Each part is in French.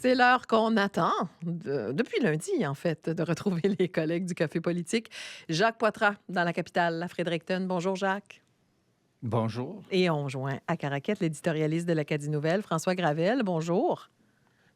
C'est l'heure qu'on attend, depuis lundi, en fait, de retrouver les collègues du Café politique. Jacques Poitras, dans la capitale, à Fredericton. Bonjour, Jacques. Bonjour. Et on joint à Caraquette l'éditorialiste de l'Acadie Nouvelle, François Gravel. Bonjour.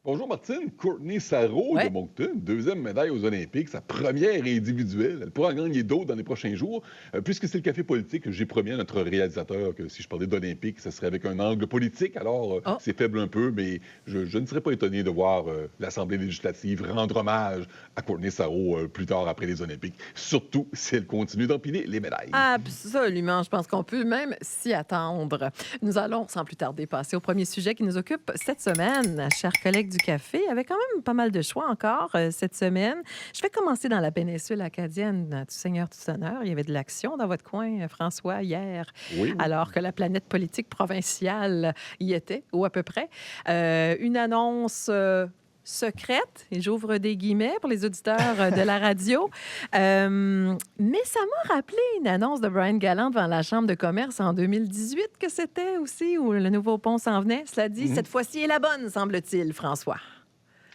Bonjour Martine, Courtney Sarrault de Ouais. Moncton, deuxième médaille aux Olympiques, sa première individuelle. Elle pourra en gagner d'autres dans les prochains jours. Puisque c'est le café politique, j'ai promis à notre réalisateur que si je parlais d'Olympiques, ce serait avec un angle politique. Alors, Oh, c'est faible un peu, mais je ne serais pas étonné de voir l'Assemblée législative rendre hommage à Courtney Sarrault plus tard après les Olympiques, surtout si elle continue d'empiler les médailles. absolument. Je pense qu'on peut même s'y attendre. Nous allons, sans plus tarder, passer au premier sujet qui nous occupe cette semaine, chers collègues du Café, avec quand même pas mal de choix encore cette semaine. Je vais commencer dans la péninsule acadienne, tout seigneur, tout honneur. Il y avait de l'action dans votre coin, François, hier, Oui, oui. alors que la planète politique provinciale y était, ou à peu près. Une annonce... secrète, et j'ouvre des guillemets pour les auditeurs de la radio. Mais ça m'a rappelé une annonce de Brian Gallant devant la Chambre de commerce en 2018 que c'était aussi, où le nouveau pont s'en venait. Cela dit, cette fois-ci est la bonne, semble-t-il, François.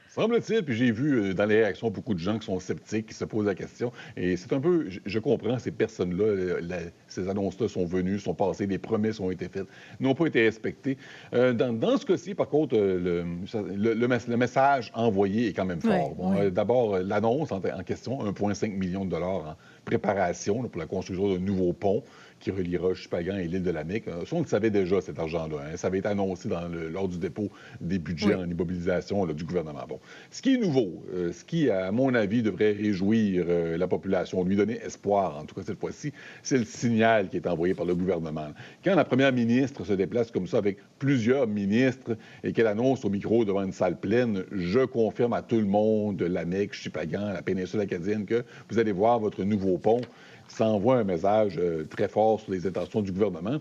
Semble-t-il, puis j'ai vu dans les réactions beaucoup de gens qui sont sceptiques, qui se posent la question. Et c'est un peu, je comprends, ces personnes-là, ces annonces-là sont venues, sont passées, des promesses ont été faites, n'ont pas été respectées. Dans ce cas-ci, par contre, le message envoyé est quand même fort. Oui, Bon, oui. d'abord, l'annonce en question, 1,5 million de dollars en préparation là, pour la construction d'un nouveau pont qui reliera Chupagan et l'île de la Mecque. Ça, on le savait déjà, cet argent-là. Ça avait été annoncé lors du dépôt des budgets Oui. en immobilisation là, du gouvernement. Bon. Ce qui est nouveau, ce qui, à mon avis, devrait réjouir la population, lui donner espoir, en tout cas cette fois-ci, c'est le signal qui est envoyé par le gouvernement. Quand la première ministre se déplace comme ça avec plusieurs ministres et qu'elle annonce au micro devant une salle pleine, je confirme à tout le monde, la Mecque, Chupagan, la péninsule acadienne, que vous allez voir votre nouveau pont. Ça envoie un message très fort sur les intentions du gouvernement.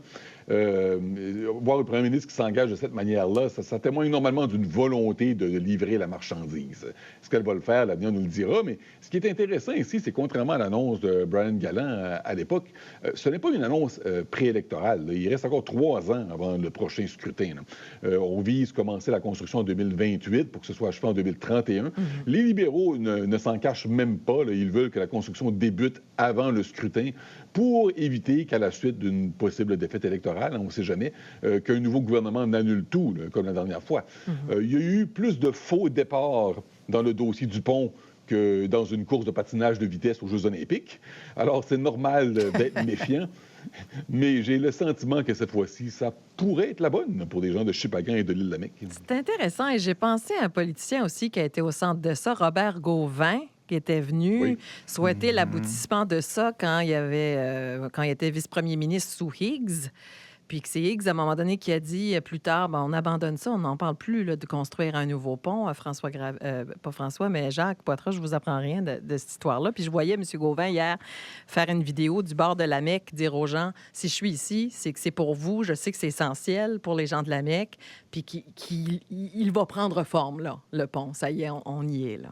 Voir le premier ministre qui s'engage de cette manière-là, ça témoigne normalement d'une volonté de livrer la marchandise. Est-ce qu'elle va le faire? L'avenir nous le dira. Mais ce qui est intéressant ici, c'est contrairement à l'annonce de Brian Gallant à l'époque, ce n'est pas une annonce préélectorale. Il reste encore 3 ans avant le prochain scrutin. On vise commencer la construction en 2028 pour que ce soit achevé en 2031. Les libéraux ne s'en cachent même pas. Là. Ils veulent que la construction débute avant le scrutin pour éviter qu'à la suite d'une possible défaite électorale, on ne sait jamais, qu'un nouveau gouvernement n'annule tout, là, comme la dernière fois. Il y a eu plus de faux départs dans le dossier du pont que dans une course de patinage de vitesse aux Jeux olympiques. Alors, c'est normal d'être méfiant, mais j'ai le sentiment que cette fois-ci, ça pourrait être la bonne pour les gens de Chupagan et de l'île de la Mecque. C'est intéressant et j'ai pensé à un politicien aussi qui a été au centre de ça, Robert Gauvin, qui était venu Oui. souhaiter l'aboutissement de ça quand il était vice-premier ministre sous Higgs. Puis que c'est Higgs, à un moment donné, qui a dit plus tard, ben, on abandonne ça, on n'en parle plus là, de construire un nouveau pont. Pas François, mais Jacques Poitras, je vous apprends rien de cette histoire-là. Puis je voyais M. Gauvin hier faire une vidéo du bord de la Mecque, dire aux gens, si je suis ici, c'est que c'est pour vous, je sais que c'est essentiel pour les gens de la Mecque, puis qu'il va prendre forme, là, le pont. Ça y est, on y est, là.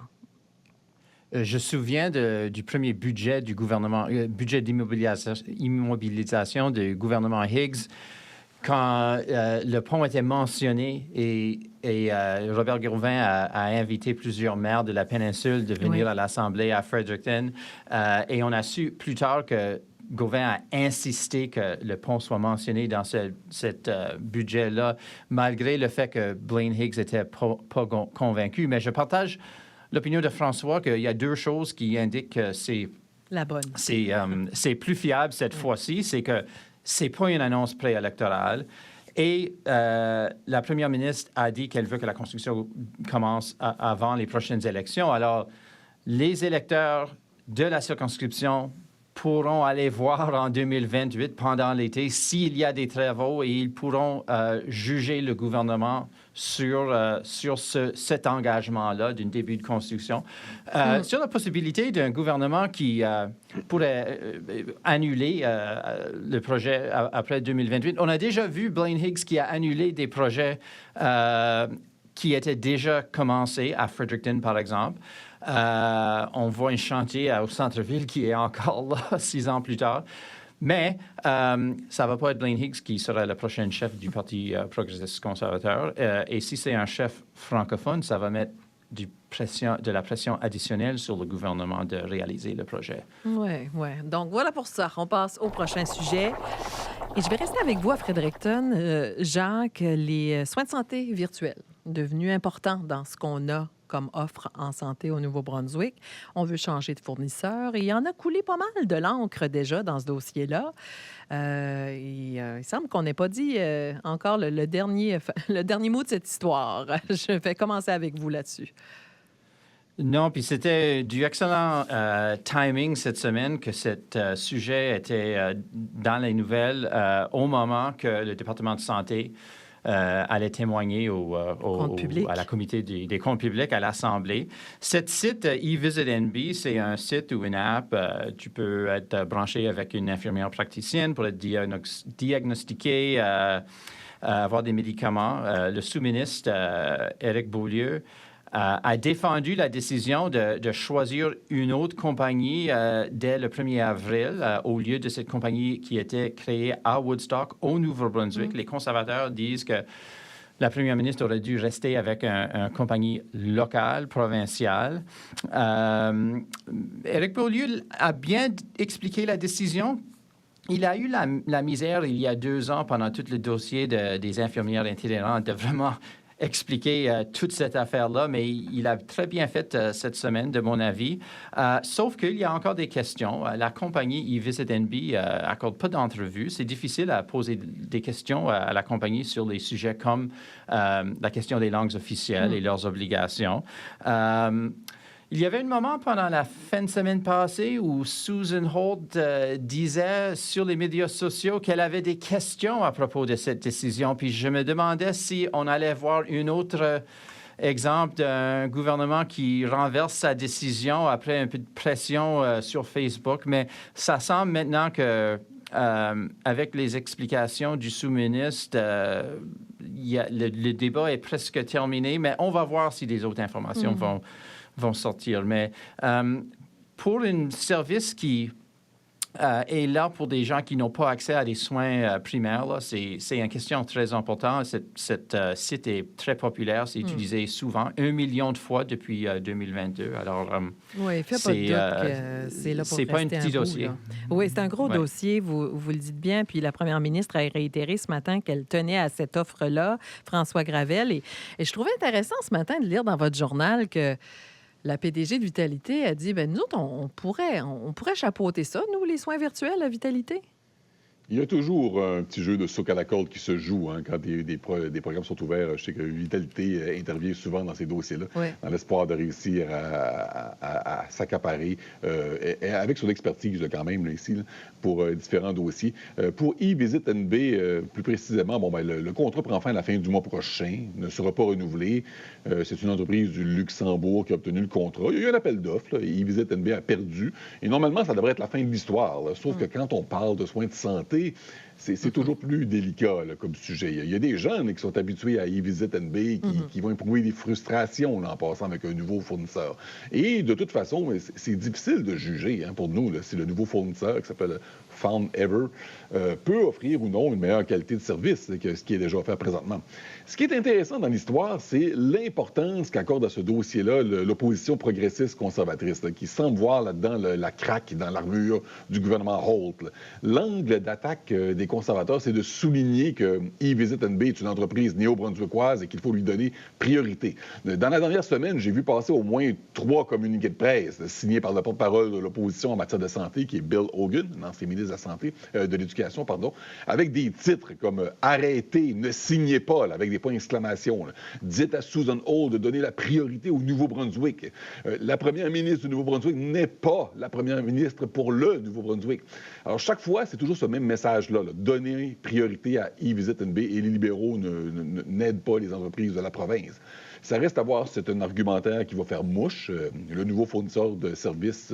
Je me souviens du premier budget du gouvernement, budget d'immobilisation du gouvernement Higgs, quand le pont était mentionné et Robert Gauvin a invité plusieurs maires de la péninsule de venir à l'Assemblée à Fredericton. Et on a su plus tard que Gauvin a insisté que le pont soit mentionné dans ce budget-là, malgré le fait que Blaine Higgs n'était pas convaincu. Mais je partage l'opinion de François qu'il y a 2 choses qui indiquent que c'est La bonne. c'est plus fiable cette fois-ci. C'est que c'est pas une annonce préélectorale. Et la première ministre a dit qu'elle veut que la construction commence avant les prochaines élections. Alors, les électeurs de la circonscription pourront aller voir en 2028, pendant l'été, s'il y a des travaux et ils pourront juger le gouvernement sur cet engagement-là d'un début de construction. Sur la possibilité d'un gouvernement qui pourrait annuler le projet après 2028. On a déjà vu Blaine Higgs qui a annulé des projets qui étaient déjà commencés à Fredericton, par exemple. On voit un chantier au centre-ville qui est encore là 6 ans plus tard. Mais ça ne va pas être Blaine Higgs qui sera le prochain chef du Parti progressiste conservateur. Et si c'est un chef francophone, ça va mettre de la pression additionnelle sur le gouvernement de réaliser le projet. Oui, oui. Donc, voilà pour ça. On passe au prochain sujet. Et je vais rester avec vous à Fredericton. Jacques, les soins de santé virtuels, devenus importants dans ce qu'on a comme offre en santé au Nouveau-Brunswick. On veut changer de fournisseur et il y en a coulé pas mal de l'encre déjà dans ce dossier-là. Il semble qu'on n'ait pas dit encore le dernier mot de cette histoire. Je vais commencer avec vous là-dessus. Non, puis c'était du excellent timing cette semaine que ce sujet était dans les nouvelles au moment que le département de santé allait témoigner à la comité des comptes publics à l'Assemblée. Cet site eVisitNB, c'est un site ou une app. Tu peux être branché avec une infirmière praticienne pour être diagnostiqué, avoir des médicaments. Le sous-ministre Éric Beaulieu a défendu la décision de choisir une autre compagnie dès le 1er avril au lieu de cette compagnie qui était créée à Woodstock, au Nouveau-Brunswick. Les conservateurs disent que la première ministre aurait dû rester avec une compagnie locale, provinciale. Éric Beaulieu a bien expliqué la décision. Il a eu la misère il y a 2 ans pendant tout le dossier des infirmières itinérantes de vraiment expliquer toute cette affaire-là, mais il a très bien fait cette semaine, de mon avis. Sauf qu'il y a encore des questions. La compagnie eVisitNB n'accorde pas d'entrevue. C'est difficile à poser des questions à la compagnie sur les sujets comme la question des langues officielles et leurs obligations. Il y avait un moment pendant la fin de semaine passée où Susan Holt disait sur les médias sociaux qu'elle avait des questions à propos de cette décision. Puis je me demandais si on allait voir un autre exemple d'un gouvernement qui renverse sa décision après un peu de pression sur Facebook. Mais ça semble maintenant que avec les explications du sous-ministre, le débat est presque terminé. Mais on va voir si des autres informations vont sortir. Mais pour un service qui est là pour des gens qui n'ont pas accès à des soins primaires, là, c'est une question très importante. Cet site est très populaire. C'est utilisé souvent, 1 million de fois depuis 2022. Alors, oui, fait pas de doute que c'est là pour c'est pas un petit dossier. Oui, c'est un gros dossier, vous le dites bien. Puis la première ministre a réitéré ce matin qu'elle tenait à cette offre-là, François Gravel. Et je trouvais intéressant ce matin de lire dans votre journal que la PDG de Vitalité a dit, bien, nous autres, on pourrait chapeauter ça, nous, les soins virtuels à Vitalité. Il y a toujours un petit jeu de souk à la corde qui se joue quand des programmes sont ouverts. Je sais que Vitalité intervient souvent dans ces dossiers-là, dans l'espoir de réussir à s'accaparer, avec son expertise quand même, là, ici, là, pour différents dossiers. Pour eVisitNB, plus précisément, le contrat prend fin à la fin du mois prochain, ne sera pas renouvelé. C'est une entreprise du Luxembourg qui a obtenu le contrat. Il y a eu un appel d'offres. eVisitNB a perdu. Et normalement, ça devrait être la fin de l'histoire. Sauf que quand on parle de soins de santé, c'est toujours plus délicat là, comme sujet. Il y a des gens qui sont habitués à eVisitNB qui vont éprouver des frustrations là, en passant avec un nouveau fournisseur. Et de toute façon, c'est difficile de juger pour nous là, si le nouveau fournisseur qui s'appelle Found Ever peut offrir ou non une meilleure qualité de service que ce qui est déjà offert présentement. Ce qui est intéressant dans l'histoire, c'est l'importance qu'accorde à ce dossier-là l'opposition progressiste conservatrice, là, qui semble voir là-dedans la craque dans l'armure du gouvernement Holt. L'angle d'attaque des conservateurs, c'est de souligner que eVisitNB est une entreprise néo-brunswickoise et qu'il faut lui donner priorité. Dans la dernière semaine, j'ai vu passer au moins 3 communiqués de presse signés par le porte-parole de l'opposition en matière de santé, qui est Bill Hogan, l'ancien ministre de la Santé, de l'Éducation, avec des titres comme « Arrêtez, ne signez pas », avec des points d'exclamation. Dites à Susan Holt de donner la priorité au Nouveau-Brunswick. La première ministre du Nouveau-Brunswick n'est pas la première ministre pour le Nouveau-Brunswick. Alors, chaque fois, c'est toujours ce même message-là, donner priorité à eVisitNB, et les libéraux n'aident pas les entreprises de la province. Ça reste à voir si c'est un argumentaire qui va faire mouche. Le nouveau fournisseur de services,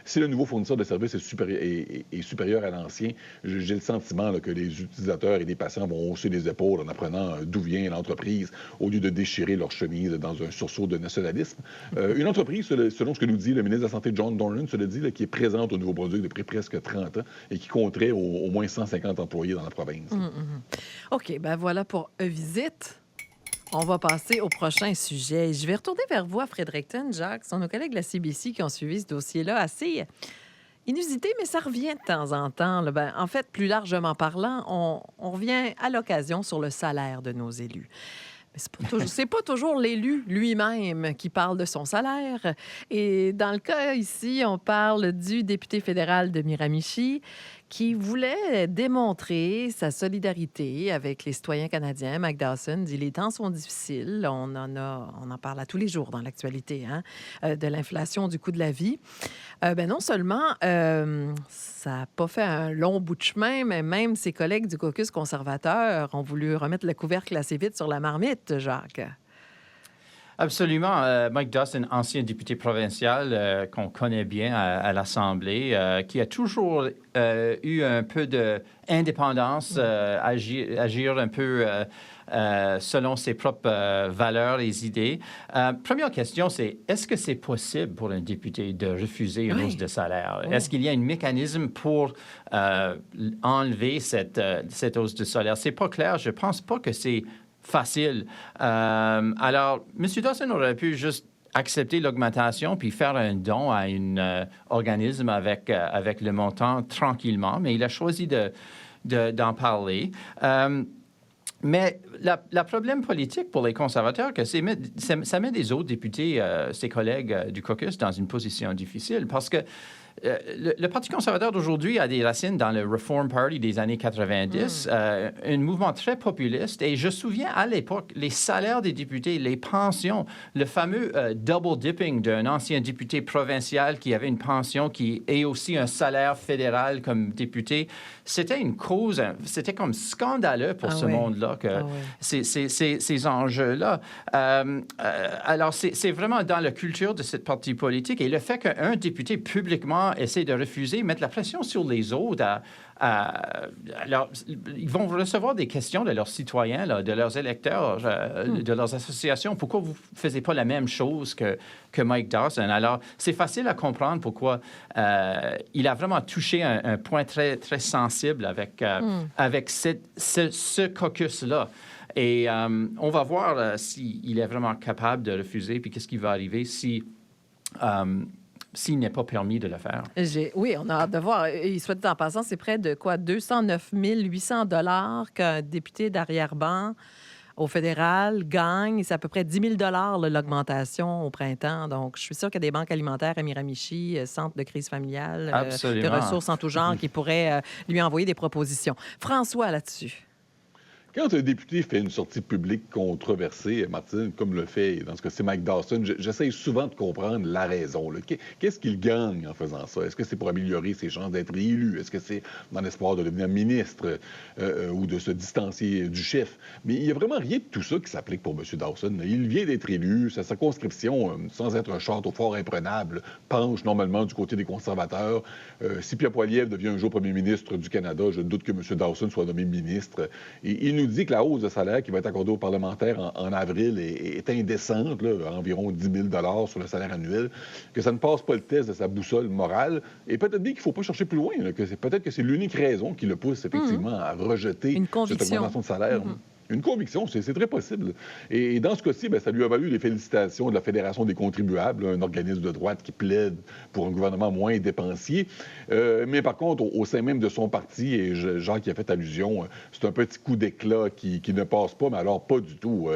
si le nouveau fournisseur de services est supérieur à l'ancien, j'ai le sentiment là, que les utilisateurs et les patients vont hausser les épaules en apprenant d'où vient l'entreprise au lieu de déchirer leur chemise dans un sursaut de nationalisme. Une entreprise, selon ce que nous dit le ministre de la Santé, John Dornan, se le dit, là, qui est présente au Nouveau-Brunswick depuis presque 30 ans et qui compterait au moins 150 employés dans la province. OK, ben voilà pour visite. On va passer au prochain sujet. Je vais retourner vers vous à Fredericton, Jacques. Ce sont nos collègues de la CBC qui ont suivi ce dossier-là assez inusité, mais ça revient de temps en temps. Là. Ben, en fait, plus largement parlant, on revient à l'occasion sur le salaire de nos élus. Mais c'est pas toujours l'élu lui-même qui parle de son salaire. Et dans le cas ici, on parle du député fédéral de Miramichi qui voulait démontrer sa solidarité avec les citoyens canadiens. Mike Dawson dit les temps sont difficiles. On en parle à tous les jours dans l'actualité, hein, de l'inflation, du coût de la vie. Non seulement ça n'a pas fait un long bout de chemin, mais même ses collègues du caucus conservateur ont voulu remettre le couvercle assez vite sur la marmite, Jacques. Absolument. Mike Dawson, ancien député provincial qu'on connaît bien à l'Assemblée, qui a toujours eu un peu d'indépendance, agir un peu selon ses propres valeurs et idées. Première question, c'est est-ce que c'est possible pour un député de refuser une hausse de salaire? Est-ce qu'il y a un mécanisme pour enlever cette hausse de salaire? C'est pas clair. Je pense pas que c'est facile. Alors, M. Dawson aurait pu juste accepter l'augmentation puis faire un don à un organisme avec le montant tranquillement, mais il a choisi d'en parler. Mais le problème politique pour les conservateurs, ça met des autres députés, ses collègues du caucus, dans une position difficile parce que le Parti conservateur d'aujourd'hui a des racines dans le Reform Party des années 90, un mouvement très populiste. Et je me souviens, à l'époque, les salaires des députés, les pensions, le fameux double dipping d'un ancien député provincial qui avait une pension qui est aussi un salaire fédéral comme député, c'était une cause, c'était comme scandaleux pour ce monde-là, ces enjeux-là. Alors, c'est vraiment dans la culture de cette partie politique. Et le fait qu'un député publiquement essaie de refuser, mettre la pression sur les autres. Alors, ils vont recevoir des questions de leurs citoyens, là, de leurs électeurs, de leurs associations. Pourquoi vous ne faisiez pas la même chose que Mike Dawson? Alors, c'est facile à comprendre pourquoi il a vraiment touché un point très, très sensible avec ce caucus-là. Et on va voir s'il est vraiment capable de refuser, puis qu'est-ce qui va arriver s'il n'est pas permis de le faire. Oui, on a hâte de voir. Et soit dit en passant, c'est près de 209 800 $ qu'un député d'arrière-ban au fédéral gagne. C'est à peu près 10 000 $ l'augmentation au printemps. Donc, je suis sûre qu'il y a des banques alimentaires à Miramichi, centre de crise familiale, de ressources en tout genre qui pourraient lui envoyer des propositions. François, là-dessus. Quand un député fait une sortie publique controversée, Martine, comme le fait dans ce cas-ci Mike Dawson, j'essaie souvent de comprendre la raison. Là. Qu'est-ce qu'il gagne en faisant ça? Est-ce que c'est pour améliorer ses chances d'être élu? Est-ce que c'est dans l'espoir de devenir ministre ou de se distancier du chef? Mais il n'y a vraiment rien de tout ça qui s'applique pour M. Dawson. Il vient d'être élu, sa circonscription, sans être un château fort imprenable, penche normalement du côté des conservateurs. Si Pierre Poilievre devient un jour premier ministre du Canada, je doute que M. Dawson soit nommé ministre. Et il nous dit que la hausse de salaire qui va être accordée aux parlementaires en avril est indécente, là, environ 10 000 sur le salaire annuel, que ça ne passe pas le test de sa boussole morale. Et peut-être bien qu'il ne faut pas chercher plus loin, là, peut-être que c'est l'unique raison qui le pousse effectivement à rejeter cette augmentation de salaire. Une conviction, c'est très possible. Et dans ce cas-ci, ça lui a valu les félicitations de la Fédération des contribuables, un organisme de droite qui plaide pour un gouvernement moins dépensier. Mais par contre, au sein même de son parti, et Jean qui a fait allusion, c'est un petit coup d'éclat qui ne passe pas, mais alors pas du tout.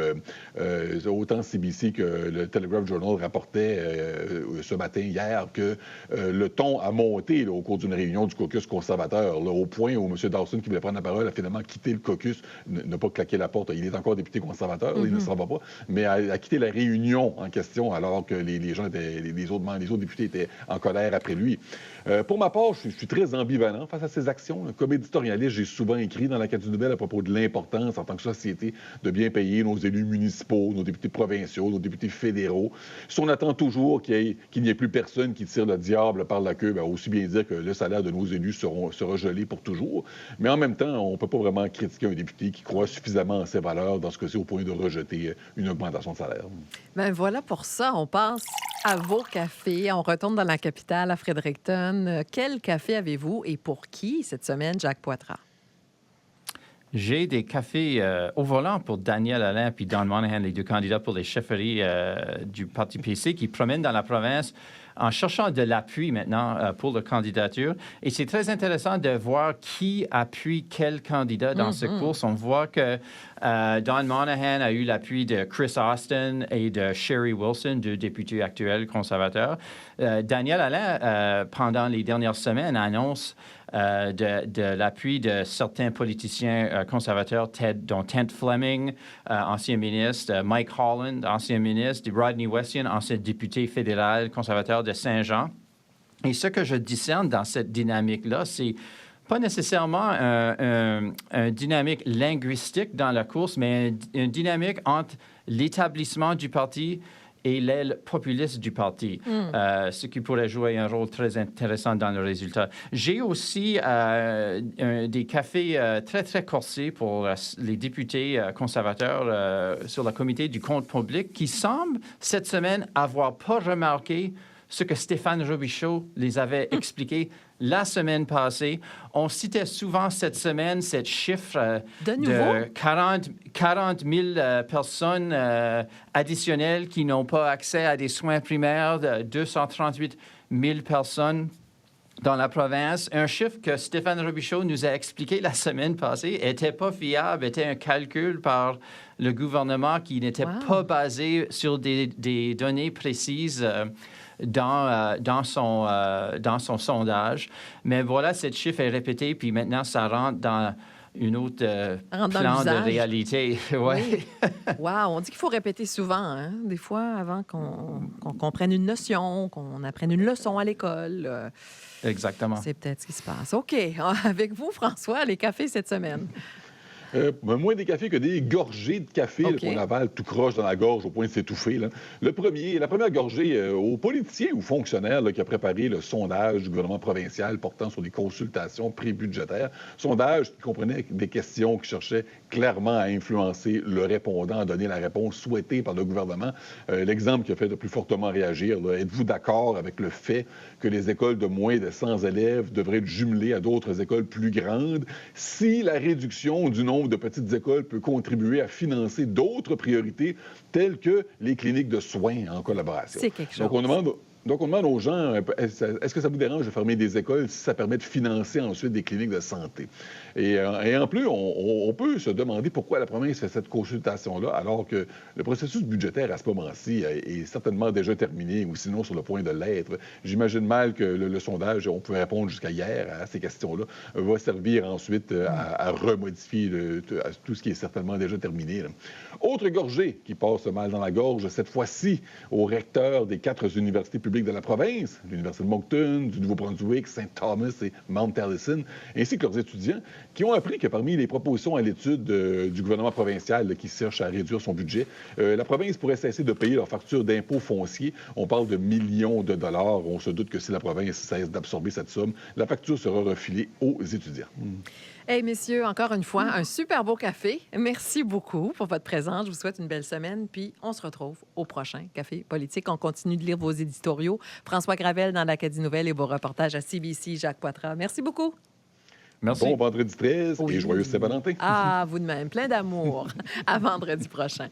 Autant CBC que le Telegraph Journal rapportait ce matin, hier, que le ton a monté là, au cours d'une réunion du caucus conservateur, là, au point où M. Dawson, qui voulait prendre la parole, a finalement quitté le caucus, n'a pas claqué la porte. Il est encore député conservateur, il ne s'en va pas, mais a quitté la réunion en question alors que les autres députés étaient en colère après lui. Pour ma part, je suis très ambivalent face à ces actions. Comme éditorialiste, j'ai souvent écrit dans l'Acadie Nouvelle à propos de l'importance en tant que société de bien payer nos élus municipaux, nos députés provinciaux, nos députés fédéraux. Si on attend toujours qu'il n'y ait plus personne qui tire le diable par la queue, bien, aussi bien dire que le salaire de nos élus sera gelé pour toujours. Mais en même temps, on ne peut pas vraiment critiquer un député qui croit suffisamment en ses valeurs dans ce cas-ci au point de rejeter une augmentation de salaire. Ben voilà, pour ça, on passe à vos cafés. On retourne dans la capitale, à Fredericton. Quel café avez-vous et pour qui cette semaine, Jacques Poitras? J'ai des cafés au volant pour Daniel Alain et Don Monahan, les deux candidats pour les chefferies du Parti PC qui promènent dans la province en cherchant de l'appui maintenant pour leur candidature. Et c'est très intéressant de voir qui appuie quel candidat dans cette course. On voit que Don Monahan a eu l'appui de Chris Austin et de Sherry Wilson, deux députés actuels conservateurs. Daniel Alain, pendant les dernières semaines, annonce de l'appui de certains politiciens conservateurs, dont Ted Fleming, ancien ministre, Mike Holland, ancien ministre, Rodney Westian, ancien député fédéral conservateur de Saint-Jean. Et ce que je discerne dans cette dynamique-là, c'est pas nécessairement une dynamique linguistique dans la course, mais une dynamique entre l'établissement du parti et l'aile populiste du parti, ce qui pourrait jouer un rôle très intéressant dans le résultat. J'ai aussi des cafés très, très corsés pour les députés conservateurs sur le comité du compte public qui semblent, cette semaine, avoir pas remarqué ce que Stéphane Robichaud les avait expliqué la semaine passée. On citait souvent cette semaine ce chiffre de 40 000 personnes additionnelles qui n'ont pas accès à des soins primaires, de 238 000 personnes dans la province. Un chiffre que Stéphane Robichaud nous a expliqué la semaine passée n'était pas fiable, était un calcul par le gouvernement qui n'était pas basé sur des données précises dans son sondage. Mais voilà, ce chiffre est répété, puis maintenant, ça rentre dans une autre plan de réalité. Oui. Wow, on dit qu'il faut répéter souvent, hein? Des fois, avant qu'on comprenne une notion, qu'on apprenne une leçon à l'école. Exactement. C'est peut-être ce qui se passe. OK. Avec vous, François, les cafés cette semaine. Moins des cafés que des gorgées de café qu'on avale tout croche dans la gorge au point de s'étouffer. Là. La première gorgée aux politiciens ou fonctionnaires qui a préparé le sondage du gouvernement provincial portant sur les consultations prébudgétaires. Sondage qui comprenait des questions qui cherchaient clairement à influencer le répondant, à donner la réponse souhaitée par le gouvernement. L'exemple qui a fait le plus fortement réagir, êtes-vous d'accord avec le fait que les écoles de moins de 100 élèves devraient être jumelées à d'autres écoles plus grandes si la réduction du nombre de petites écoles peut contribuer à financer d'autres priorités telles que les cliniques de soins en collaboration. C'est quelque chose. Donc, on demande aux gens, est-ce que ça vous dérange de fermer des écoles si ça permet de financer ensuite des cliniques de santé? Et en plus, on peut se demander pourquoi la province fait cette consultation-là, alors que le processus budgétaire à ce moment-ci est certainement déjà terminé, ou sinon sur le point de l'être. J'imagine mal que le sondage, on peut répondre jusqu'à hier à ces questions-là, va servir ensuite à remodifier tout ce qui est certainement déjà terminé. Là. Autre gorgée qui passe mal dans la gorge, cette fois-ci au recteur des 4 universités publiques de la province, l'Université de Moncton, du Nouveau-Brunswick, St. Thomas et Mount Allison, ainsi que leurs étudiants, qui ont appris que parmi les propositions à l'étude du gouvernement provincial qui cherche à réduire son budget, la province pourrait cesser de payer leurs factures d'impôts fonciers. On parle de millions de dollars. On se doute que si la province cesse d'absorber cette somme, la facture sera refilée aux étudiants. Hey, messieurs, encore une fois, un super beau café. Merci beaucoup pour votre présence. Je vous souhaite une belle semaine. Puis, on se retrouve au prochain Café politique. On continue de lire vos éditoriaux. François Gravel dans l'Acadie Nouvelle et vos reportages à CBC, Jacques Poitras. Merci beaucoup. Merci. Bon vendredi 13 et joyeux Saint-Valentin. Ah, vous de même. Plein d'amour. À vendredi prochain.